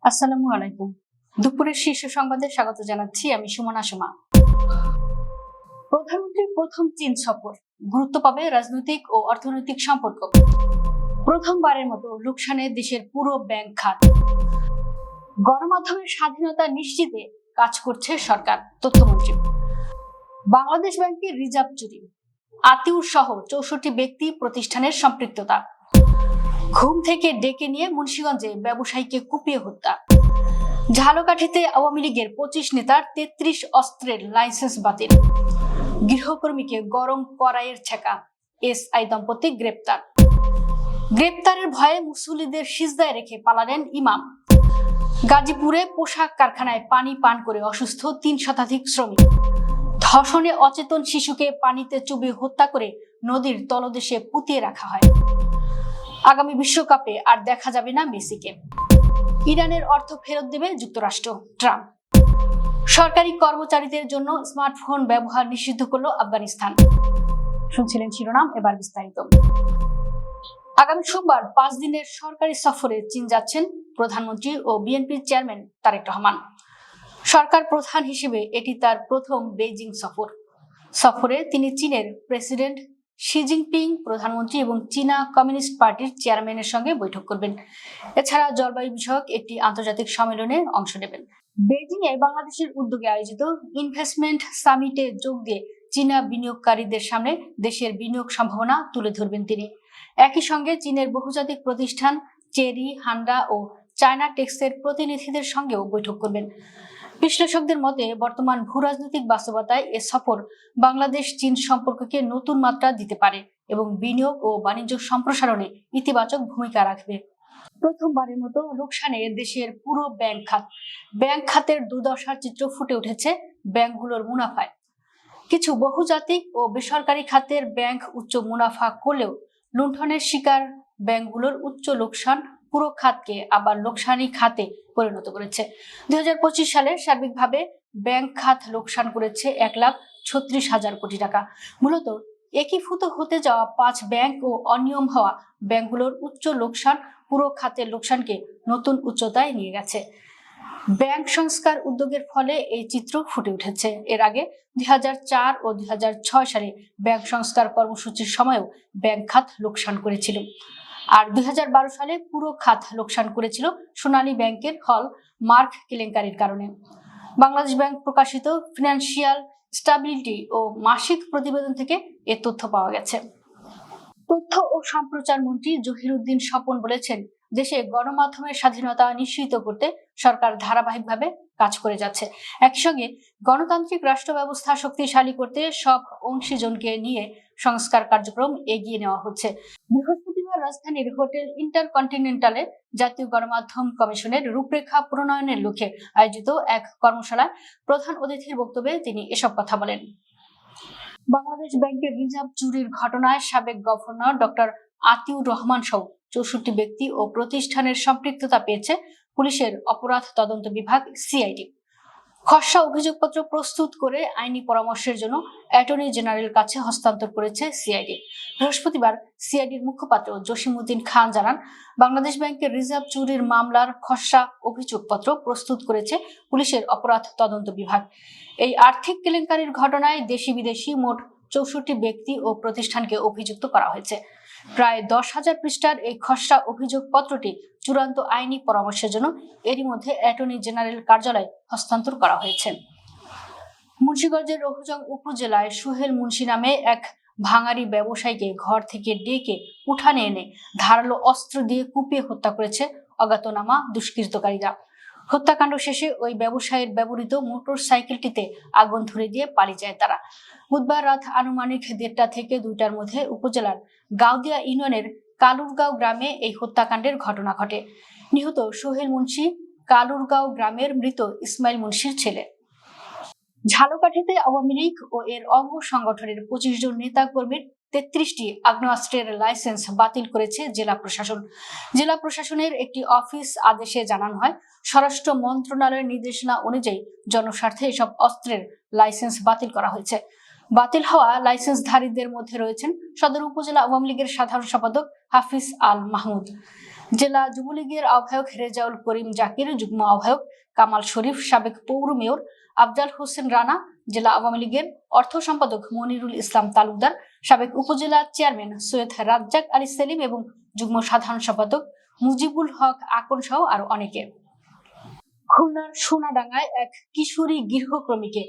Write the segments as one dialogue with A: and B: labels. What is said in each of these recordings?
A: আসসালামু আলাইকুম। দুপুরের শীর্ষ সংবাদে স্বাগত জানাচ্ছি আমি সুমনা সুমা। প্রধানমন্ত্রীর প্রথম চীন সফর, গুরুত্ব পাবে রাজনৈতিক ও অর্থনৈতিক সম্পর্ক। প্রথমবারের মতো লোকসানে দেশের পুরো ব্যাংক খাত। গণমাধ্যমের স্বাধীনতা নিশ্চিতে কাজ করছে সরকার, তথ্যমন্ত্রী। বাংলাদেশ ব্যাংকের রিজার্ভ চুরি, আতিউর সহ 64 ব্যক্তি প্রতিষ্ঠানের সম্পৃক্ততা। ঘুম থেকে ডেকে নিয়ে মুন্সিগঞ্জে ব্যবসায়ীকে কুপিয়ে হত্যা। ঝালকাঠিতে আওয়ামী লীগের 25 নেতার 33 অস্ত্রের লাইসেন্স বাতিল। গৃহকর্মীকে গরম কড়াইয়ের ছেঁকা, এসআই দম্পতি গ্রেপ্তার। গ্রেপ্তারের ভয়ে মুসল্লিদের সিজদায় রেখে পালালেন ইমাম। গাজীপুরে পোশাক কারখানায় পানি পান করে অসুস্থ 3 শতাধিক শ্রমিক। ধর্ষণে অচেতন শিশুকে পানিতে চুবিয়ে হত্যা করে নদীর তলদেশে পুঁতিয়ে রাখা হয়। আগামী বিশ্বকাপে আর দেখা যাবে না মেসিকে। ইরানের অর্থ ফেরত দেবে যুক্তরাষ্ট্র, ট্রাম্প। সরকারি কর্মচারীদের জন্য স্মার্টফোন ব্যবহার নিষিদ্ধ করলো আফগানিস্তান। শুনছিলেন শিরোনাম, এবার বিস্তারিত। আগামী সোমবার 5 দিনের সরকারি সফরে চীন যাচ্ছেন প্রধানমন্ত্রী ও বিএনপির চেয়ারম্যান তারেক রহমান। সরকার প্রধান হিসেবে এটি তার প্রথম বেইজিং সফর। সফরে তিনি চীনের প্রেসিডেন্ট শি জিনপিং, প্রধানমন্ত্রী এবং চীনা কমিউনিস্ট পার্টির চেয়ারম্যানের সঙ্গে বৈঠক করবেন। এছাড়া জলবায়ু বিষয়ক একটি আন্তর্জাতিক সম্মেলনে অংশ নেবেন। বেইজিং এ বাংলাদেশের উদ্যোগে আয়োজিত ইনভেস্টমেন্ট সামিটে যোগ দিয়ে চীনা বিনিয়োগকারীদের সামনে দেশের বিনিয়োগ সম্ভাবনা তুলে ধরবেন তিনি। একই সঙ্গে চীনের বহুজাতিক প্রতিষ্ঠান চেরি, হান্ডা ও চায়না টেক্সের প্রতিনিধিদের সঙ্গেও বৈঠক করবেন। বিশ্লেষকদের মতে বর্তমান ভূরাজনৈতিক বাস্তবতায় এ সফর বাংলাদেশ চীন সম্পর্ককে নতুন মাত্রা দিতে পারে এবং বিনিয়োগ ও বাণিজ্য সম্প্রসারণে ইতিবাচক ভূমিকা রাখবে। প্রথমবারের মতো লোকসানে দেশের পুরো ব্যাংক খাতের দুর্দশার চিত্র ফুটে উঠেছে ব্যাংকগুলোর মুনাফায়। কিছু বহুজাতিক ও বেসরকারি খাতের ব্যাংক উচ্চ মুনাফা করলেও লুণ্ঠনের শিকার ব্যাংকগুলোর উচ্চ লোকসান পুরো খাতকে আবার লোকসানি খাতে পরিণত করেছে। 2025 সালে সার্বিকভাবে ব্যাংক খাত লোকসান করেছে 1,36,000 কোটি টাকা। মূলত একীভূত হতে যাওয়া 5 ব্যাংক ও অনিয়ম হওয়া ব্যাংকগুলোর উচ্চ লোকসান পুরো খাতের লোকসানকে নতুন উচ্চতায় নিয়ে গেছে। ব্যাংক সংস্কার উদ্যোগের ফলে এই চিত্র ফুটে উঠেছে। এর আগে 2004 ও 2006 সালে ব্যাংক সংস্কার কর্মসূচির সময়ও ব্যাংক খাত লোকসান করেছিল। আর 2012 সালে পুরো খাত লোকসান করেছিল সোনালী ব্যাংকের হল মার্ক কেলেঙ্কারির কারণে। বাংলাদেশ ব্যাংক প্রকাশিত ফিনান্সিয়াল স্টেবিলিটি ও মাসিক প্রতিবেদন থেকে এ তথ্য পাওয়া গেছে। তথ্য ও সম্প্রচার মন্ত্রী জহিরুদ্দিন স্বপন বলেছেন, দেশে গণমাধ্যমের স্বাধীনতা নিশ্চিত করতে সরকার ধারাবাহিকভাবে কাজ করে যাচ্ছে। একই সঙ্গে গণতান্ত্রিক রাষ্ট্র ব্যবস্থা শক্তিশালী করতে সব অংশীজনকে নিয়ে সংস্কার কার্যক্রম এগিয়ে নেওয়া হচ্ছে। বৃহস্পতিবার রাজধানীর হোটেল ইন্টারকন্টিনেন্টালে জাতীয় গণমাধ্যম কমিশনের রূপরেখা প্রণয়নের লক্ষ্যে আয়োজিত এক কর্মশালায় প্রধান অতিথির বক্তব্যে তিনি এসব কথা বলেন। বাংলাদেশ ব্যাংকের রিজার্ভ চুরির ঘটনায় সাবেক গভর্নর ডক্টর আতিউর রহমান সহ 64 ব্যক্তি ও প্রতিষ্ঠানের সম্পৃক্ততা পেয়েছে পুলিশের অপরাধ তদন্ত বিভাগ সিআইডি। খসড়া অভিযোগপত্র প্রস্তুত করে আইনি পরামর্শের জন্য অ্যাটর্নি জেনারেল কাছে হস্তান্তর করেছে সিআইডি। বৃহস্পতিবার সিআইডির মুখপাত্র জসিমউদ্দিন খান জানান, বাংলাদেশ ব্যাংকের রিজার্ভ চুরির মামলার খসড়া অভিযোগপত্র প্রস্তুত করেছে পুলিশের অপরাধ তদন্ত বিভাগ। এই আর্থিক কেলেঙ্কারির ঘটনায় দেশি বিদেশি মোট 64 ব্যক্তি ও প্রতিষ্ঠানকে অভিযুক্ত করা হয়েছে। প্রায় 10,000 পৃষ্ঠার এই খসড়া অভিযোগপত্রটি চূড়ান্ত আইনি পরামর্শের জন্য এরই মধ্যে অ্যাটর্নি জেনারেল কার্যালয়ে হস্তান্তর করা হয়েছে। মুন্সিগঞ্জের রহুজং উপজেলায় সোহেল মুন্সি নামে এক ভাঙারি ব্যবসায়ীকে ঘর থেকে ডেকে উঠানে এনে ধারালো অস্ত্র দিয়ে কুপিয়ে হত্যা করেছে অজ্ঞাতনামা দুষ্কৃতকারীরা। হত্যাকাণ্ড শেষে ওই ব্যবসায়ীর ব্যবহৃত মোটর সাইকেলটিতে আগুন ধরে দিয়ে পালিয়ে যায় তারা। বুধবার রাত আনুমানিক 1:30 থেকে 2টার মধ্যে উপজেলার গাউদিয়া ইউনিয়নের কালুরগাঁও গ্রামে এই হত্যাকাণ্ডের ঘটনা ঘটে। নিহত সোহেল মুন্সি কালুরগাঁও গ্রামের মৃত ইসমাইল মুন্সির ছেলে। ঝালকাঠিতে আওয়ামী লীগ ও এর অঙ্গ সংগঠনের 25 জন নেতা কর্মীর 33টি আগ্নেয়াস্ত্রের লাইসেন্স বাতিল করেছে জেলা প্রশাসন। জেলা প্রশাসনের একটি অফিস আদেশে জানানো হয়, স্বরাষ্ট্র মন্ত্রণালয়ের নির্দেশনা অনুযায়ী জনস্বার্থে এসব অস্ত্রের লাইসেন্স বাতিল করা হয়েছে। বাতিল হওয়া লাইসেন্সধারীদের মধ্যে রয়েছেন সদর উপজেলা আওয়ামী লীগের সাধারণ সম্পাদক হাফিজ আল মাহমুদ, জেলা যুবলীগের আহ্বায়ক রেজাউল করিম জাকির, যুগ্ম আহ্বায়ক কামাল শরীফ, সাবেক পৌর মেয়র আফজাল হোসেন রানা, জেলা আওয়ামী লীগের অর্থ সম্পাদক মনিরুল ইসলাম তালুকদার, সাবেক উপজেলা চেয়ারম্যান সৈয়দ রাজ্জাক আলী সেলিম এবং যুগ্ম সাধারণ সম্পাদক মুজিবুল হক আকন সহ আরো অনেকে। খুলনার সোনাডাঙ্গায় এক কিশোরী গৃহকর্মীকে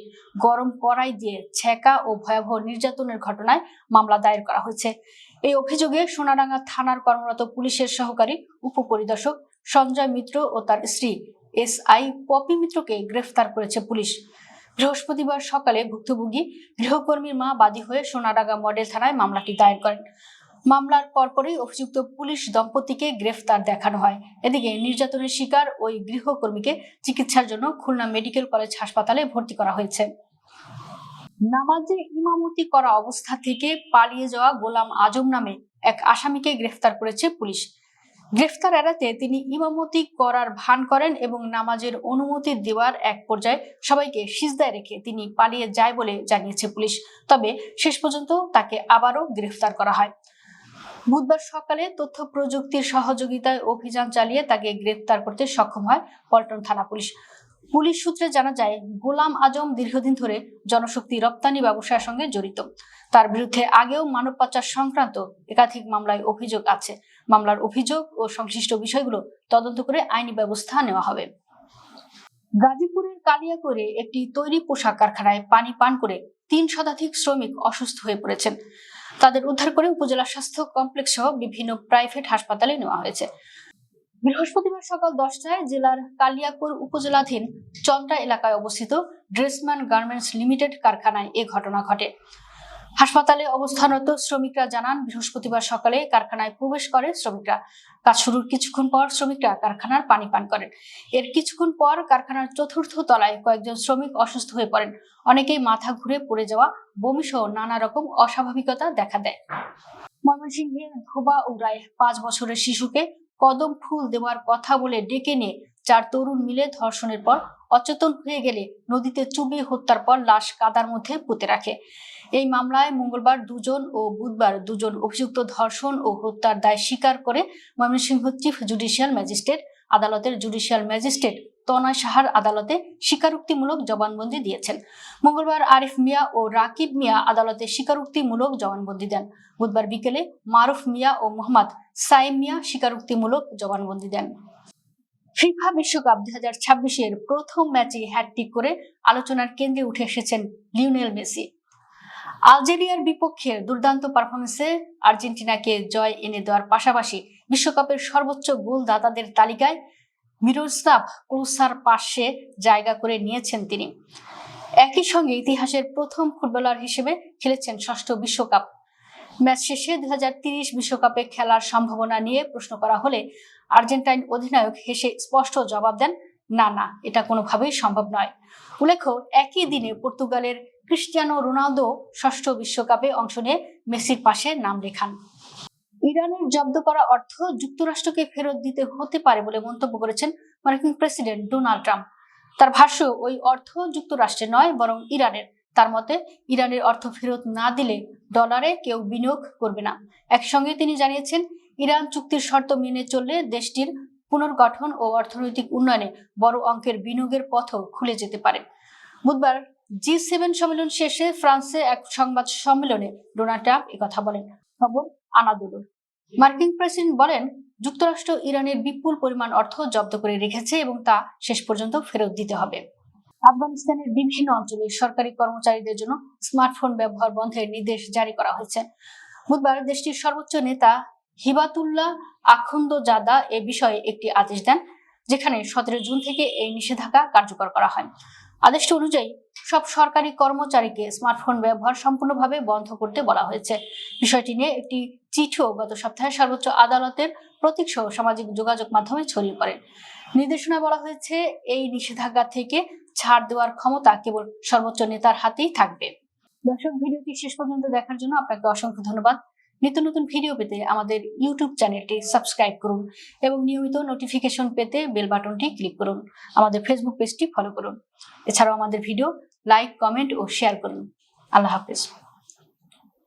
A: গরম কড়াই দিয়ে ছেঁকা ও ভয়াবহ নির্যাতনের ঘটনায় মামলা দায়ের করা হয়েছে। এই অভিযোগে সোনাডাঙ্গা থানার কর্মরত পুলিশের সহকারী উপপরিদর্শক সঞ্জয় মিত্র ও তার স্ত্রী SI পপি মিত্রকে গ্রেফতার করেছে পুলিশ। বৃহস্পতিবার সকালে ভুক্তভোগী গৃহকর্মীর মা বাদী হয়ে সোনাডাঙ্গা মডেল থানায় মামলাটি দায়ের করেন। মামলার পরপরই অভিযুক্ত পুলিশ দম্পতিকে গ্রেফতার দেখানো হয়। এদিকে নির্যাতনের শিকার ওই গৃহকর্মীকে চিকিৎসার জন্য খুলনা মেডিকেল কলেজ হাসপাতালে ভর্তি করা হয়েছে। নামাজে ইমামতি করা অবস্থা থেকে পালিয়ে যাওয়া গোলাম আজম নামে এক আসামিকে গ্রেফতার করেছে পুলিশ। গ্রেফতার এড়াতে তিনি ইমামতি করার ভান করেন এবং নামাজের অনুমতি দেওয়ার এক পর্যায়ে সবাইকে সিজদায় রেখে তিনি পালিয়ে যায় বলে জানিয়েছে পুলিশ। তবে শেষ পর্যন্ত তাকে আবারও গ্রেফতার করা হয়। বুধবার সকালে তথ্য প্রযুক্তির সহযোগিতায় অভিযান চালিয়ে তাকে গ্রেফতার করতে সক্ষম হয় পল্টন থানা পুলিশ। পুলিশ সূত্রে জানা যায়, গোলাম আজম দীর্ঘদিন ধরে জনশক্তি রপ্তানি ব্যবসার সঙ্গে জড়িত। তার বিরুদ্ধে আগেও মানব পাচার সংক্রান্ত একাধিক মামলায় অভিযোগ আছে। মামলার অভিযোগ ও সংশ্লিষ্ট বিষয়গুলো তদন্ত করে আইনি ব্যবস্থা নেওয়া হবে। গাজীপুরের কালিয়াকৈরে একটি তৈরি পোশাক কারখানায় পানি পান করে 3 শতাধিক শ্রমিক অসুস্থ হয়ে পড়েছেন। তাদের উদ্ধার করে উপজেলা স্বাস্থ্য কমপ্লেক্স সহ বিভিন্ন প্রাইভেট হাসপাতালে নেওয়া হয়েছে। বৃহস্পতিবার সকাল 10টায় জেলার কালিয়াকৈর উপজেলাধীন চন্দ্রা এলাকায় অবস্থিত ড্রেসম্যান গার্মেন্টস লিমিটেড কারখানায় এ ঘটনা ঘটে। হাসপাতালে অবস্থানরত শ্রমিকরা জানান, বৃহস্পতিবার সকালে কারখানায় প্রবেশ করে শ্রমিকরা। কাজ শুরুর কিছুক্ষণ পর শ্রমিকরা কারখানার পানি পান করেন। এর কিছুক্ষণ পর কারখানার 4র্থ তলায় কয়েকজন শ্রমিক অসুস্থ হয়ে পড়েন। অনেকেই মাথা ঘুরে পড়ে যাওয়া, বমি সহ নানা রকম অস্বাভাবিকতা দেখা দেয়। ময়মনসিংহের ধোবা উড়ায় 5 বছরের শিশুকে কদম ফুল দেওয়ার কথা বলে ডেকে নিয়ে 4 তরুণ মিলে ধর্ষণের পর অচেতন হয়ে গেলে নদীতে চুবিয়ে হত্যার পর লাশ কাদার মধ্যে পুঁতে রাখে। এই মামলায় মঙ্গলবার 2 জন ও বুধবার 2 জন অভিযুক্ত ধর্ষণ ও হত্যার দায় স্বীকার করে ময়মনসিংহ চিফ জুডিশিয়াল ম্যাজিস্ট্রেট আদালতের জুডিশিয়াল ম্যাজিস্ট্রেট তনয় সাহার আদালতে স্বীকারোক্তিমূলক জবানবন্দি দিয়েছেন। মঙ্গলবার আরিফ মিয়া ও রাকিব মিয়া আদালতে স্বীকারোক্তিমূলক জবানবন্দি দেন। বুধবার বিকেলে মারুফ মিয়া ও মোহাম্মদ সাইম মিয়া স্বীকারোক্তিমূলক জবানবন্দি দেন। ফিফা বিশ্বকাপ 2026-এর প্রথম ম্যাচে হ্যাটট্রিক করে আলোচনার কেন্দ্রে উঠে এসেছেন লিওনেল মেসি। আলজেরিয়ার বিপক্ষে দুর্দান্ত পারফরমেন্সে আর্জেন্টিনাকে জয় এনে দেওয়ার পাশাপাশি বিশ্বকাপের সর্বোচ্চ গোলদাতাদের তালিকায় মিরোস্লাভ ক্লোসার পাশে জায়গা করে নিয়েছেন তিনি। একই সঙ্গে ইতিহাসের প্রথম ফুটবলার হিসেবে খেলেছেন 6ষ্ঠ বিশ্বকাপ। ম্যাচ শেষে 2030 বিশ্বকাপে খেলার সম্ভাবনা নিয়ে প্রশ্ন করা হলে আর্জেন্টাইন অধিনায়ক হেসে স্পষ্ট জবাব দেন, না, এটা কোনোভাবেই সম্ভব নয়। উল্লেখ্য, একই দিনে পর্তুগালের ক্রিস্টিয়ানো রোনালদো 6ষ্ঠ বিশ্বকাপে অংশ নিয়ে মেসির পাশে নাম লেখান। ইরানের জব্দ করা অর্থ যুক্তরাষ্ট্রকে ফেরত দিতে হতে পারে বলে মন্তব্য করেছেন মার্কিন প্রেসিডেন্ট ডোনাল্ড ট্রাম্প। তার ভাষ্য, ওই অর্থ যুক্তরাষ্ট্রের নয় বরং ইরানের। তার মতে, ইরানের অর্থ ফেরত না দিলে ডলারে কেউ বিনিয়োগ করবে না। একসঙ্গে তিনি জানিয়েছেন, ইরান চুক্তির শর্ত মেনে চললে দেশটির পুনর্গঠন ও অর্থনৈতিক উন্নয়নে বড় অঙ্কের বিনিয়োগের পথও খুলে যেতে পারে। বুধবার G7 সম্মেলন শেষে ফ্রান্সে এক সংবাদ সম্মেলনে ডোনাল্ড ট্রাম্প একথা বলেন। খবর আনাদোলুর। মার্কিন প্রেসিডেন্ট বলেন, যুক্তরাষ্ট্র ইরানের বিপুল পরিমাণ অর্থ জব্দ করে রেখেছে এবং তা শেষ পর্যন্ত ফেরত দিতে হবে। আফগানিস্তানের বিভিন্ন অঞ্চলে সরকারি কর্মচারীদের জন্য স্মার্টফোন ব্যবহার বন্ধের নির্দেশ জারি করা হয়েছে। বুধবার দেশটির সর্বোচ্চ নেতা হিবাতুল্লাহ আখুন্দজাদা এ বিষয়ে একটি আদেশ দেন, যেখানে 17 জুন থেকে এই নিষেধাজ্ঞা কার্যকর করা হয়। আদেশটি অনুযায়ী সব সরকারি কর্মচারীকে স্মার্টফোন ব্যবহার সম্পূর্ণভাবে বন্ধ করতে বলা হয়েছে। বিষয়টি নিয়ে একটি চিঠিও গত সপ্তাহে সর্বোচ্চ আদালতের প্রতীক সহ সামাজিক যোগাযোগ মাধ্যমে ছড়িয়ে পড়ে। নির্দেশনায় বলা হয়েছে, এই নিষেধাজ্ঞা থেকে ছাড় দেওয়ার ক্ষমতা কেবল সর্বোচ্চ নেতার হাতেই থাকবে। দর্শক, ভিডিওটি শেষ পর্যন্ত দেখার জন্য আপনাকে অসংখ্য ধন্যবাদ। নিত্য নতুন ভিডিও পেতে আমাদের ইউটিউব চ্যানেলটি সাবস্ক্রাইব করুন এবং নিয়মিত নোটিফিকেশন পেতে বেল বাটনটি ক্লিক করুন। আমাদের ফেসবুক পেজটি ফলো করুন। এছাড়াও আমাদের ভিডিও লাইক, কমেন্ট ও শেয়ার করুন। আল্লাহ হাফেজ।